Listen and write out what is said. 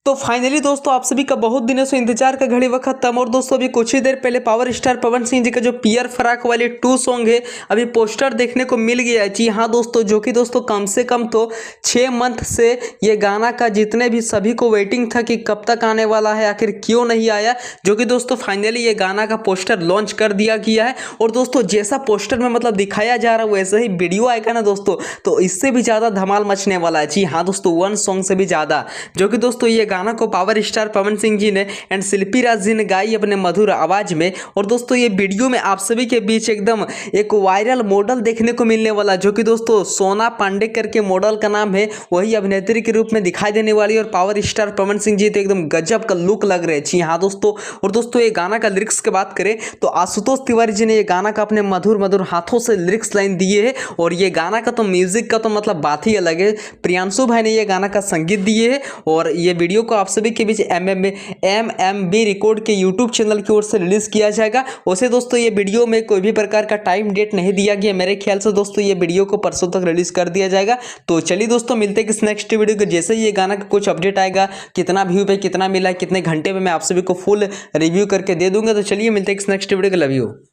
तो फाइनली दोस्तों आप सभी का बहुत दिनों से इंतजार का घड़ी वक्त था और दोस्तों अभी कुछ ही देर पहले पावर स्टार पवन सिंह जी का जो पियर फराक वाले 2 सॉन्ग है अभी पोस्टर देखने को मिल गया है। जी हाँ दोस्तों, जो कि दोस्तों कम से कम तो 6 मंथ से ये गाना का जितने भी सभी को वेटिंग था कि कब तक आने वाला है, आखिर क्यों नहीं आया, जो कि दोस्तों फाइनली ये गाना का पोस्टर लॉन्च कर दिया गया है। और दोस्तों जैसा पोस्टर में मतलब दिखाया जा रहा है वैसे ही वीडियो आएगा ना दोस्तों, तो इससे भी ज़्यादा धमाल मचने वाला है। जी हाँ दोस्तों, 1 सॉन्ग से भी ज़्यादा, जो कि दोस्तों ये गाना को पावर स्टार पवन सिंह जी ने एंड शिल्पी राज जी ने गाई अपने मधुर आवाज में। और दोस्तों ये वीडियो में आप सभी के बीच एकदम एक वायरल मॉडल देखने को मिलने वाला, जो कि दोस्तों सोना पांडे करके मॉडल का नाम है, वही अभिनेत्री के रूप में दिखाई देने वाली। और पावर स्टार पवन सिंह जी तो एकदम गजब का लुक लग रहे हैं। जी हाँ दोस्तों, और दोस्तों ये गाना का लिरिक्स की बात करें तो आशुतोष तिवारी जी ने ये गाना का अपने मधुर मधुर हाथों से लिरिक्स लाइन दिए है। और ये गाना का तो म्यूजिक का तो मतलब बात ही अलग है। प्रियांशु भाई ने ये गाना का संगीत दिए है। और ये वीडियो को आप सभी के बीच MMB रिकॉर्ड के यूट्यूब चैनल की ओर से रिलीज किया जाएगा। वैसे दोस्तों ये वीडियो में कोई भी प्रकार का टाइम डेट नहीं दिया गया, मेरे ख्याल से दोस्तों ये वीडियो को परसों तक रिलीज कर दिया जाएगा। तो चलिए दोस्तों मिलते हैं किस नेक्स्ट वीडियो को, जैसे ही ये गाना का कुछ अपडेट आएगा, कितना व्यू पे कितना मिला, कितने घंटे में मैं आप सभी को फुल रिव्यू करके दे दूंगा। तो चलिए मिलते हैं किस नेक्स्ट वीडियो को, लव यू।